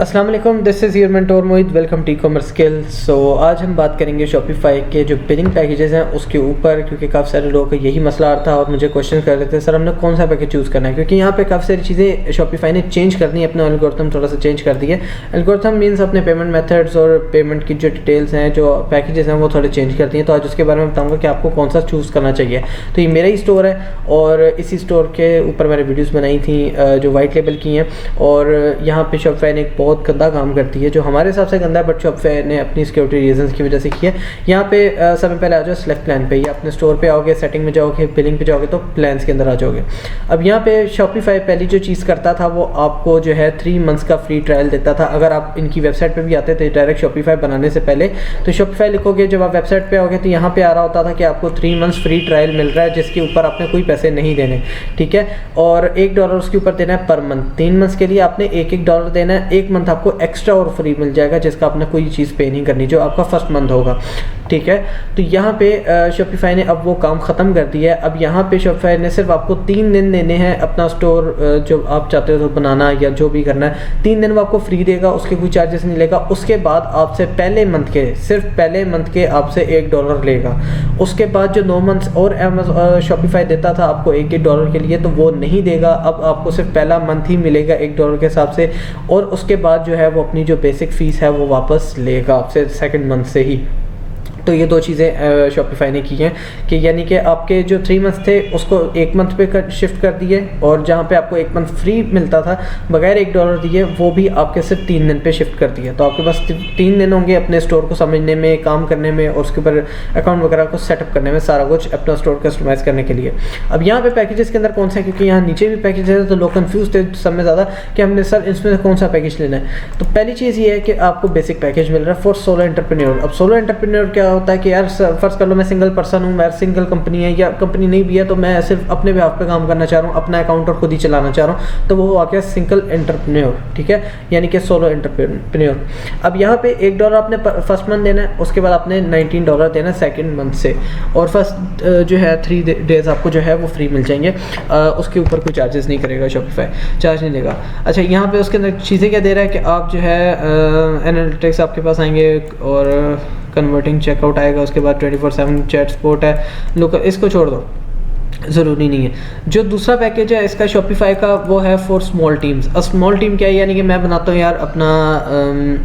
अस्सलाम वालेकुम, this is your mentor Mohit. Welcome to e-commerce skills. So आज हम बात करेंगे शॉपिफाई के जो बिलिंग पैकेजेस हैं उसके ऊपर, क्योंकि काफ़ी सारे लोगों को यही मसला आ रहा था और मुझे क्वेश्चन कर रहे थे सर हमने कौन सा पैकेज चूज़ करना है, क्योंकि यहाँ पे काफ़ी सारी चीज़ें शॉपिफाई ने चेंज कर दी, अपना एल्गोरिथम थोड़ा सा चेंज कर दिया। एल्गोरिथम मीन्स अपने पेमेंट मेथड्स और पेमेंट की जो डिटेल्स हैं, जो पैकेजेस हैं वो थोड़े चेंज कर दिए। तो आज उसके बारे में बताऊँगा कि आपको कौन सा चूज़ करना चाहिए। तो ये मेरा ही स्टोर है और इसी स्टोर के ऊपर मैंने वीडियोज़ बनाई थी जो वाइट लेबल की हैं, और यहाँ पे शॉपिफाई ने एक बहुत गंदा काम करती है जो हमारे हिसाब से गंदा है, बट शॉपिफाई ने अपनी सिक्योरिटी रीजंस की वजह से किया है। यहाँ पे सबसे पहले आ जाओ सेलेक्ट प्लान पे, या अपने स्टोर पे आओगे, सेटिंग में जाओगे, बिलिंग पे जाओगे तो प्लान्स के अंदर आ जाओगे। अब यहाँ पे शॉपिफाई पहली जो चीज़ करता था वो आपको जो है 3 मंथ्स का फ्री ट्रायल देता था। अगर आप इनकी वेबसाइट पे भी आते थे डायरेक्ट शॉपिफाई बनाने से पहले, तो शॉपिफाई लिखोगे, जब आप वेबसाइट पे आओगे तो यहाँ पे आ रहा होता था कि आपको 3 मंथ्स फ्री ट्रायल मिल रहा है, जिसके ऊपर आपने कोई पैसे नहीं देने, ठीक है। और $1 उसके ऊपर देना है पर मंथ। 3 मंथ्स के लिए आपने $1 देना है। 1 मंथ आपको एक्स्ट्रा और फ्री मिल जाएगा, जिसका आपने कोई चीज़ पे नहीं करनी, जो आपका फर्स्ट मंथ होगा, ठीक है। तो यहाँ पे शॉपिफाई ने अब वो काम ख़त्म कर दिया है। अब यहाँ पे शॉपिफाई ने सिर्फ आपको 3 दिन देने हैं अपना स्टोर जो आप चाहते हो तो बनाना या जो भी करना है, 3 दिन वो आपको फ्री देगा, उसके कोई चार्जेस नहीं लेगा। उसके बाद आपसे पहले मंथ के, सिर्फ पहले मंथ के आपसे $1 लेगा। उसके बाद जो 9 मंथ्स और शॉपिफाई देता था आपको $1 के लिए, तो वो नहीं देगा। अब आपको सिर्फ पहला मंथ ही मिलेगा $1 के हिसाब से, और उसके बाद जो है वो अपनी जो बेसिक फ़ीस है वो वापस लेगा आपसे सेकंड मंथ से ही। तो ये 2 चीज़ें शॉपिफाई ने की हैं कि यानी कि आपके जो 3 मंथ थे उसको 1 मंथ पे शिफ्ट कर दिए, और जहाँ पे आपको 1 मंथ फ्री मिलता था बगैर $1 दिए, वो भी आपके सिर्फ 3 दिन पे शिफ्ट कर दिया। तो आपके पास 3 दिन होंगे अपने स्टोर को समझने में, काम करने में, और उसके ऊपर अकाउंट वगैरह को सेटअप करने में, सारा कुछ अपना स्टोर कस्टमाइज़ करने के लिए। अब यहाँ पे पैकेजेस के अंदर कौन सा है, क्योंकि यहाँ नीचे भी पैकेज है, तो लोग कन्फ्यूज थे सब में ज़्यादा कि हमने सर इसमें कौन सा पैकेज लेना है। तो पहली चीज़ ये है कि आपको बेसिक पैकेज मिल रहा है फॉर सोलो एंटरप्रेन्योर। अब सोलो एंटरप्रेन्योर क्या होता है कि यार फर्स्ट कर लो मैं सिंगल पर्सन हूँ, मेरा सिंगल कंपनी है या कंपनी नहीं भी है, तो मैं सिर्फ अपने बिहाफ पे काम करना चाह रहा हूँ, अपना अकाउंट और खुद ही चलाना चाह रहा हूँ, तो वो आ गया सिंगल एंटरप्रेन्योर, ठीक है, यानी कि सोलो एंटरप्रेन्योर। अब यहाँ पे $1 आपने फर्स्ट मंथ देना है, उसके बाद आपने $19 देना है सेकेंड मंथ से, और फर्स्ट जो है 3 डेज आपको जो है वो फ्री मिल जाएंगे। उसके ऊपर कोई चार्जेस नहीं करेगा शॉपिफाई, चार्ज नहीं लेगा। अच्छा, यहाँ पे उसके अंदर चीज़ें क्या दे रहा है कि आप जो है एनालिटिक्स आपके पास आएंगे, और कन्वर्टिंग चेकआउट आएगा, उसके बाद 24/7 चैट सपोर्ट है। लोग इसको छोड़ दो, ज़रूरी नहीं है। जो दूसरा पैकेज है इसका शॉपिफाई का, वो है फॉर स्मॉल टीम्स। अब स्मॉल टीम क्या है, यानी कि मैं बनाता हूँ यार अपना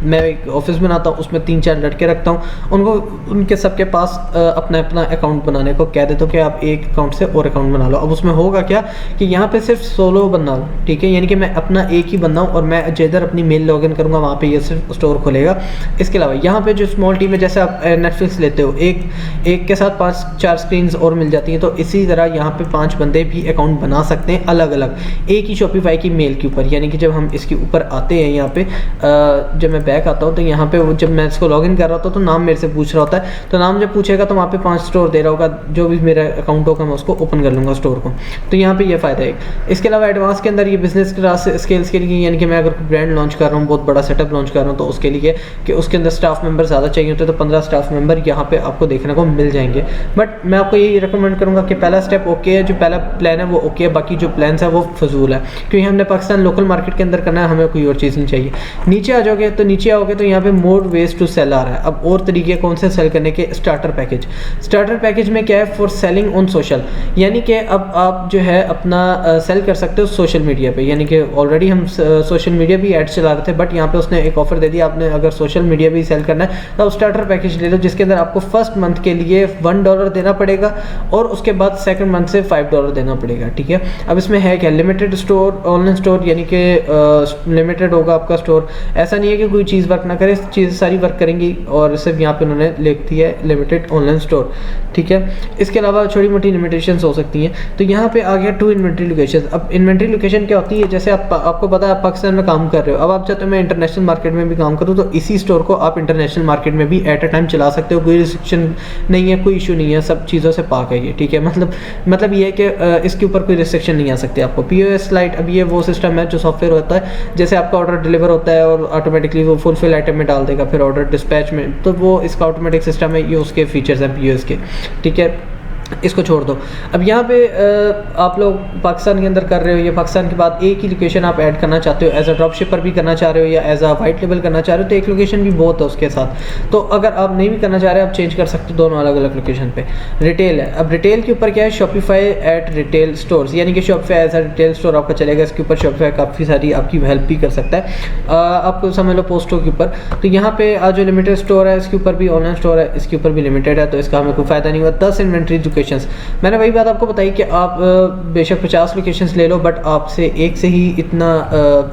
मैं एक ऑफिस बनाता हूँ, उसमें 3-4 लड़के रखता हूँ, उनको उनके सबके पास अपना अपना अकाउंट बनाने को कह देता हूँ कि आप एक अकाउंट से और अकाउंट बना लो। अब उसमें होगा क्या कि यहाँ पे सिर्फ सोलो बंदा हूँ, ठीक है, यानी कि मैं अपना एक ही बंदा हूँ, और मैं जिधर अपनी मेल लॉगिन करूँगा वहाँ पर ये सिर्फ स्टोर खुलेगा। इसके अलावा यहाँ पर जो स्मॉल टीम है, जैसे आप नेटफ्लिक्स लेते हो, एक के साथ 5-4 स्क्रीन और मिल जाती हैं, तो इसी तरह यहाँ पे 5 बंदे भी अकाउंट बना सकते हैं अलग अलग एक ही शॉपिफाई की मेल के ऊपर। यानी कि जब हम इसके ऊपर आते हैं, यहाँ पे जब मैं बैक आता हूँ तो यहाँ पे जब मैं इसको लॉगिन कर रहा होता तो नाम मेरे से पूछ रहा होता है, तो नाम जब पूछेगा तो वहाँ पे 5 स्टोर दे रहा होगा, जो भी मेरा अकाउंट होगा मैं उसको ओपन कर लूँगा स्टोर को। तो यहाँ पे ये फ़ायदा है। इसके अलावा एडवांस के अंदर ये बिजनेस क्लास स्केल्स के लिए, यानी कि मैं अगर ब्रांड लॉन्च कर रहा हूँ, बहुत बड़ा सेटअप लॉन्च कर रहा हूँ, तो उसके लिए कि उसके अंदर स्टाफ मेंबर ज़्यादा चाहिए होते हैं, तो 15 स्टाफ मेंबर यहाँ पे आपको देखने को मिल जाएंगे। बट मैं आपको यही रिकमेंड करूँगा कि पहला स्टेप ओके है, जो पहला प्लान है वो ओके है, बाकी जो प्लान्स है वो फजूल है, क्योंकि हमने पाकिस्तान लोकल मार्केट के अंदर करना है, हमें कोई और चीज़ नहीं चाहिए। नीचे आ जाओगे तो नीचे आओगे तो यहाँ पे मोर वेज टू सेल आ रहा है। अब और तरीके कौन से सेल करने के, स्टार्टर पैकेज। स्टार्टर पैकेज में क्या है, फॉर सेलिंग ऑन सोशल, यानी कि अब आप जो है अपना सेल कर सकते हो सोशल मीडिया पे। यानी कि ऑलरेडी हम सोशल मीडिया भी एड चला रहे थे, बट यहाँ पे उसने एक ऑफर दे दिया, आपने अगर सोशल मीडिया भी सेल करना है तो आप स्टार्टर पैकेज ले लो, जिसके अंदर आपको फर्स्ट मंथ के लिए $1 देना पड़ेगा, और उसके बाद सेकंड मंथ से $5 देना पड़ेगा, ठीक है। अब इसमें है क्या, लिमिटेड स्टोर, ऑनलाइन स्टोर, यानी कि लिमिटेड होगा आपका स्टोर। ऐसा नहीं है कि कोई चीज़ वर्क ना करे, चीज़ सारी वर्क करेंगी, और सिर्फ यहाँ पे उन्होंने लिख दिया है लिमिटेड ऑनलाइन स्टोर, ठीक है। इसके अलावा छोटी मोटी लिमिटेशंस हो सकती हैं। तो यहाँ पे आ गया 2 इन्वेंट्री लोकेशन। अब इन्वेंट्री लोकेशन क्या होती है, जैसे आपको पता है आप पाकिस्तान में काम कर रहे हो, अब आप चाहते हो मैं इंटरनेशनल मार्केट में भी काम करूँ, तो इसी स्टोर को आप इंटरनेशनल मार्केट में भी एट अ टाइम चला सकते हो, कोई रिस्ट्रिक्शन नहीं है, कोई इशू नहीं है, सब चीज़ों से पाक है ये, ठीक है। मतलब ये है कि इसके ऊपर कोई रिस्ट्रिक्शन नहीं आ सकती आपको। POS लाइट, अब ये वो सिस्टम है जो सॉफ्टवेयर होता है, जैसे आपका ऑर्डर डिलीवर होता है और ऑटोमेटिकली वो फुलफिल आइटम में डाल देगा, फिर ऑर्डर डिस्पैच में, तो वो इसका ऑटोमेटिक सिस्टम है, ये उसके फीचर्स हैं POS के, ठीक है। इसको छोड़ दो। अब यहाँ पे आप लोग पाकिस्तान के अंदर कर रहे हो या पाकिस्तान के बाद एक ही लोकेशन आप ऐड करना चाहते हो, एज अ ड्रॉप शिपर भी करना चाह रहे हो या एज अ वाइट लेबल करना चाह रहे हो, तो एक लोकेशन भी बहुत है उसके साथ। तो अगर आप नहीं भी करना चाह रहे, आप चेंज कर सकते हो दोनों अलग अलग लोकेशन पे। रिटेल है, अब रिटेल के ऊपर क्या है, शॉपिफाई एट रिटेल स्टोर्स, यानी कि Shopify as a retail store आपका चलेगा। इसके ऊपर शॉपिफाई काफ़ी सारी आपकी हेल्प भी कर सकता है, आपको समझ लो पोस्टों के ऊपर। तो यहाँ पे आज जो लिमिटेड स्टोर है इसके ऊपर भी, ऑनलाइन स्टोर है इसके ऊपर भी लिमिटेड है, तो इसका हमें कोई फ़ायदा नहीं हुआ। 10 इन्वेंट्री लोकेशंस, मैंने वही बात आपको बताई कि आप बेशक 50 लोकेशंस ले लो, बट आपसे एक से ही इतना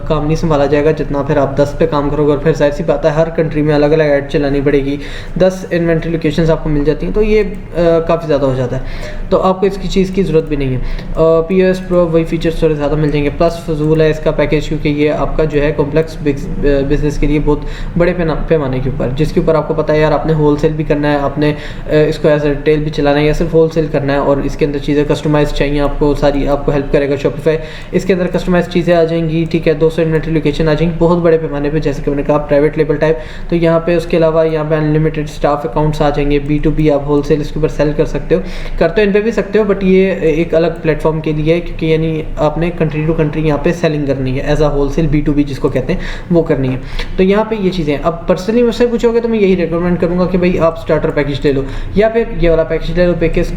काम नहीं संभाला जाएगा जितना फिर आप 10 पे काम करोगे। और फिर जाहिर सी बात है हर कंट्री में अलग अलग ऐड चलानी पड़ेगी, 10 इन्वेंट्री लोकेशंस आपको मिल जाती हैं, तो ये काफ़ी ज़्यादा हो जाता है, तो आपको इसकी चीज़ की ज़रूरत भी नहीं है। POS प्रो वही फीचर्स थोड़े ज़्यादा मिल जाएंगे, प्लस फजूल है इसका पैकेज, क्योंकि ये आपका जो है कॉम्प्लेक्स बिजनेस के लिए बहुत बड़े पैमाने के ऊपर, जिसके ऊपर आपको पता है यार आपने होलसेल भी करना है, आपने इसको एज ए रिटेल भी चलाना है या सिर्फ होलसेल करना है, और इसके अंदर चीज़ें कस्टमाइज चाहिए आपको, सारी आपको हेल्प करेगा शॉपिफाई। इसके अंदर कस्टमाइज चीज़ें आ जाएंगी, ठीक है, 200 इन्वेंट्री लोकेशन आ जाएंगी बहुत बड़े पैमाने पे, जैसे कि मैंने कहा प्राइवेट लेबल टाइप। तो यहाँ पे उसके अलावा यहाँ पे अनलिमिटेड स्टाफ अकाउंट्स आ जाएंगे, B2B आप होलसेल इसके ऊपर सेल कर सकते हो, कर तो इन पे भी सकते हो, बट ये एक अलग प्लेटफॉर्म के लिए है, क्योंकि यानी आपने कंट्री टू कंट्री यहाँ पे सेलिंग करनी है, एज अ होलसेल B2B जिसको कहते हैं वो करनी है। तो यहाँ पे ये चीज़ें, अब पर्सनली मुझसे पूछोगे तो मैं यही रिकमेंड करूँगा कि भाई आप स्टार्टर पैकेज ले लो, या फिर ये वाला पैकेज ले लो, पैकेज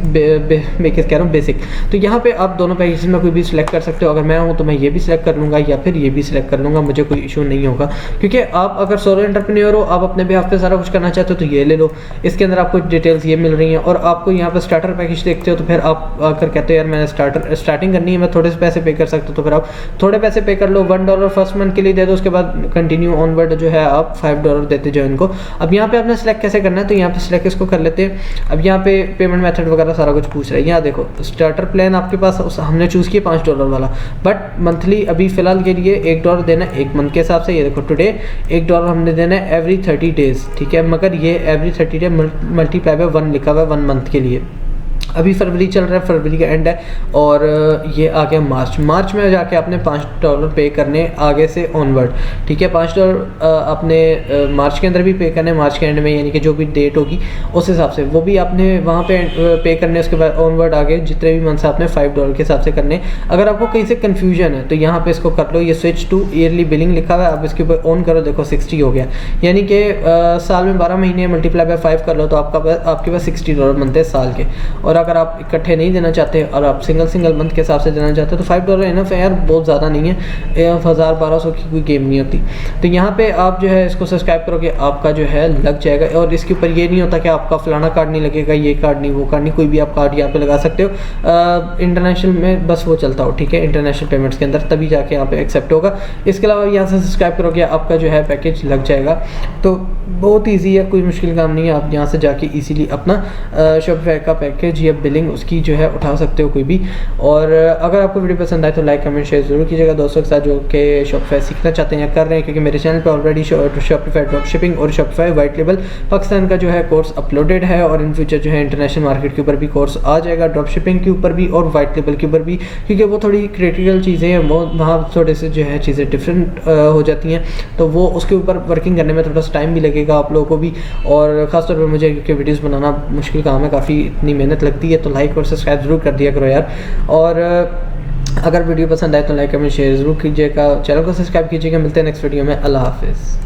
कह रहा हूँ बेसिक। तो यहाँ पे आप दोनों पैकेज में कोई भी सिलेक्ट कर सकते हो, अगर मैं हूँ तो मैं ये भी सिलेक्ट कर लूँगा या फिर ये भी सिलेक्ट कर लूँगा, मुझे कोई इशू नहीं होगा। क्योंकि आप अगर सोलो एंटरप्रेन्योर हो, आप अपने बिहाफ पे सारा कुछ करना चाहते हो तो ये ले लो, इसके अंदर आपको डिटेल्स ये मिल रही हैं। और आपको यहाँ पर स्टार्टर पैकेज देखते हो तो फिर आप आकर कहते हो यार मैंने स्टार्टिंग करनी है, मैं थोड़े से पैसे पे कर सकता हूँ, तो फिर आप थोड़े पैसे पे कर लो, $1 फर्स्ट मंथ के लिए दे दो, उसके बाद कंटिन्यू ऑनवर्ड जो है आप $5 देते जाओ इनको। अब यहाँ पे आपने सेलेक्ट कैसे करना है, तो यहाँ पे सेलेक्ट इसको कर लेते हैं। अब यहाँ पे पेमेंट मेथड वगैरह सारा कुछ पूछ रहा है, यहाँ देखो स्टार्टर प्लान आपके पास हमने चूज़ किया $5 वाला, बट मंथली अभी फ़िलहाल के लिए $1 देना है एक मंथ के हिसाब से। ये देखो टुडे $1 हमने देना है एवरी 30 डेज़, ठीक है, मगर ये एवरी 30 डे मल्टीप्लाई बाय 1 लिखा हुआ है 1 मंथ के लिए। अभी फरवरी चल रहा है, फरवरी का एंड है, और ये आ गया मार्च में जाके आपने $5 पे करने आगे से ऑनवर्ड, ठीक है। $5 आपने मार्च के अंदर भी पे करने, मार्च के एंड में, यानी कि जो भी डेट होगी उस हिसाब से वो भी आपने वहाँ पे पे करने। उसके बाद ऑनवर्ड आगे जितने भी मंथ्स आपने $5 के हिसाब से करने। अगर आपको कहीं से कन्फ्यूजन है तो यहाँ पे इसको कर लो, ये स्विच टू ईयरली बिलिंग लिखा हुआ है, अब इसके ऊपर ऑन करो, देखो 60 हो गया, यानी कि साल में 12 महीने मल्टीप्लाई बाय 5 कर लो तो आपके पास $60 बनते हैं साल के। और अगर आप इकट्ठे नहीं देना चाहते और आप सिंगल मंथ के हिसाब से देना चाहते हो तो $5 इनफ है यार, बहुत ज़्यादा नहीं है, 1000-1200 की कोई गेम नहीं होती। तो यहाँ पे आप जो है इसको सब्सक्राइब करोगे आपका जो है लग जाएगा। और इसके ऊपर ये नहीं होता कि आपका फलाना कार्ड नहीं लगेगा, ये कार्ड नहीं, वो कार्ड नहीं, कोई भी आप कार्ड यहाँ पे लगा सकते हो। इंटरनेशनल में बस वो चलता हो, ठीक है, इंटरनेशनल पेमेंट्स के अंदर तभी जाके यहाँ पे एक्सेप्ट होगा। इसके अलावा यहाँ से सब्सक्राइब करोगे आपका जो है पैकेज लग जाएगा। तो बहुत ईजी है, कोई मुश्किल काम नहीं है, आप यहाँ से जाके ईजीली अपना शॉपिफाई का पैकेज या बिलिंग उसकी जो है उठा सकते हो कोई भी। और अगर आपको वीडियो पसंद आए तो लाइक कमेंट शेयर जरूर कीजिएगा दोस्तों के साथ जो कि शॉपिफाई सीखना चाहते हैं या कर रहे हैं, क्योंकि मेरे चैनल पे ऑलरेडी शॉपिफाई ड्रॉप शिपिंग और शॉपिफाई वाइट लेबल पाकिस्तान का जो है कोर्स अपलोडेड है, और इन फ्यूचर जो है इंटरनेशनल मार्केट के ऊपर भी कोर्स आ जाएगा, ड्रॉप शिपिंग के ऊपर भी और वाइट लेबल के ऊपर भी, क्योंकि वो थोड़ी क्रिटिकल चीज़ें हैं, वो वहाँ थोड़े से जो है चीज़ें डिफरेंट हो जाती हैं, तो वो उसके ऊपर वर्किंग करने में थोड़ा सा टाइम भी लगेगा आप लोगों को भी, और ख़ासतौर पर मुझे, क्योंकि वीडियोज़ बनाना मुश्किल काम है, काफ़ी इतनी मेहनत लगती है। तो लाइक और सब्सक्राइब जरूर कर दिया करो यार। और अगर वीडियो पसंद आए तो लाइक कमेंट शेयर जरूर कीजिएगा, चैनल को सब्सक्राइब कीजिएगा। मिलते हैं नेक्स्ट वीडियो में, अल्लाह हाफिज़।